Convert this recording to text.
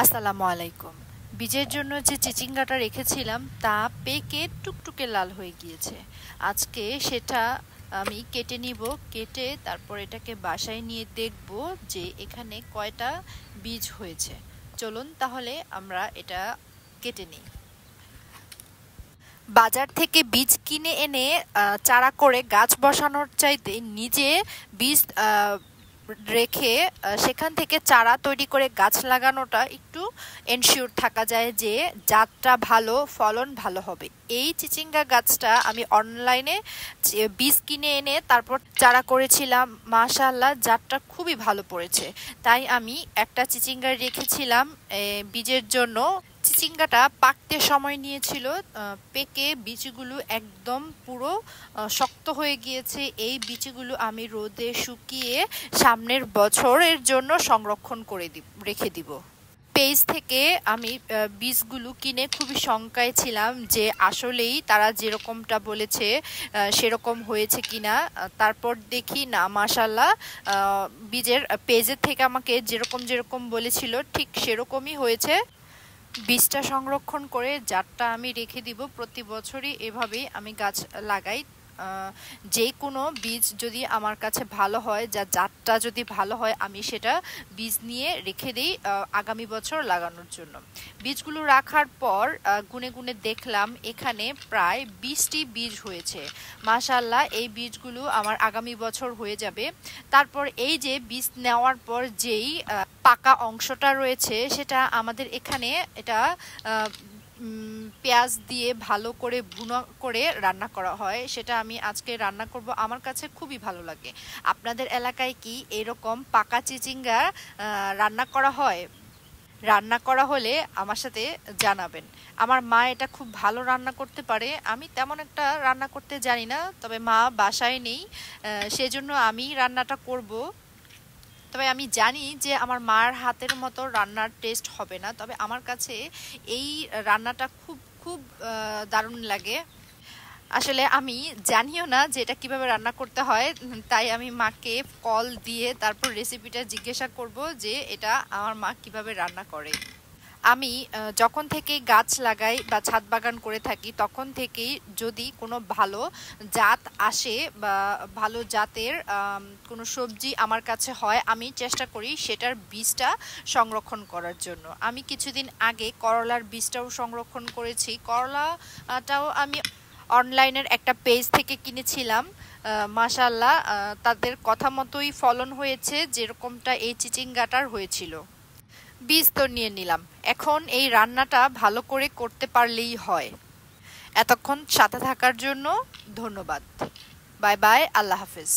আসসালামু আলাইকুম। বীজের জন্য যে চিচিঙ্গাটা রেখেছিলাম তা পেকে টুকটুকে লাল হয়ে গিয়েছে। আজকে সেটা আমি কেটে নিব। কেটে তারপর এটাকে বাসায় নিয়ে দেখব যে এখানে কয়টা বীজ হয়েছে। চলুন তাহলে আমরা এটা কেটে নিই। বাজার থেকে বীজ কিনে এনে চারা করে গাছ বসানোর চাইতে নিজে বীজ রেখে সেখান থেকে চারা তৈরি করে গাছ লাগানোটা একটু এনশিওর থাকা যায় যে জাতটা ভালো, ফলন ভালো হবে। এই চিচিঙ্গা গাছটা আমি অনলাইনে বীজ কিনে এনে তারপর চারা করেছিলাম। মাশাআল্লাহ, জাতটা খুবই ভালো পড়েছে। তাই আমি একটা চিচিঙ্গা রেখেছিলাম বীজের জন্য। চিচিঙ্গাটা পাকতে সময় নিয়েছিল। পেকে বিচিগুলো একদম পুরো শক্ত হয়ে গিয়েছে। এই বিচিগুলো আমি রোদে শুকিয়ে সামনের বছরের জন্য সংরক্ষণ করে রেখে দিব। পেজ থেকে আমি বীজগুলো কিনে খুবই শঙ্কায় ছিলাম যে আসলেই তারা যেরকমটা বলেছে সেরকম হয়েছে কিনা। তারপর দেখি না, মাশাআল্লাহ, বীজের পেজের থেকে আমাকে যেরকম বলেছিল ঠিক সেরকমই হয়েছে। বীজটা সংরক্ষণ করে জাতটা আমি রেখে দিব। প্রতি বছরই এভাবেই আমি গাছ লাগাই। যে কোনো বীজ যদি আমার কাছে ভালো হয়, জাতটা যদি ভালো হয়, আমি সেটা বীজ নিয়ে রেখে দিই আগামী বছর লাগানোর জন্য। বীজগুলো রাখার পর গুনে গুনে দেখলাম এখানে প্রায় 20টি বীজ হয়েছে। মাশাআল্লাহ, এই বীজগুলো আমার আগামী বছর হয়ে যাবে। তারপর এই যে বীজ নেওয়ার পর যেই পাকা অংশটা রয়েছে সেটা আমাদের এখানে এটা পেঁয়াজ দিয়ে ভালো করে ভুনা করে রান্না করা হয়। সেটা আমি আজকে রান্না করব। আমার কাছে খুবই ভালো লাগে। আপনাদের এলাকায় কি এরকম পাকা চিচিঙ্গা রান্না করা হয়? রান্না করা হলে আমার সাথে জানাবেন। আমার মা এটা খুব ভালো রান্না করতে পারে। আমি তেমন একটা রান্না করতে জানি না, তবে মা বাসায় নেই, সেজন্য আমি রান্নাটা করব। তবে আমি জানি যে আমার মার হাতের মতো রান্নার টেস্ট হবে না, তবে আমার কাছে এই রান্নাটা খুব খুব দারুণ লাগে। আসলে আমি জানিও না যে এটা কিভাবে রান্না করতে হয়, তাই আমি মাকে কল দিয়ে তারপর রেসিপিটা জিজ্ঞাসা করব যে এটা আমার মা কিভাবে রান্না করে। আমি যখন থেকে গাছ লাগাই বা ছাদ বাগান করে থাকি তখন থেকেই যদি কোনো ভালো জাত আসে বা ভালো জাতের কোনো সবজি আমার কাছে হয়, আমি চেষ্টা করি সেটার বীজটা সংরক্ষণ করার জন্য। আমি কিছুদিন আগে করলার বীজটাও সংরক্ষণ করেছি। করলাটাও আমি অনলাইনের একটা পেজ থেকে কিনেছিলাম। মাশাআল্লাহ, তাদের কথা মতোই ফলন হয়েছে, যেরকমটা এই চিচিঙ্গাটার হয়েছিল। বীজ তো নিয়ে নিলাম, এখন এই রান্নাটা ভালো করে করতে পারলেই হয়। এতক্ষণ সাথে থাকার জন্য ধন্যবাদ। বাই বাই, আল্লাহ হাফেজ।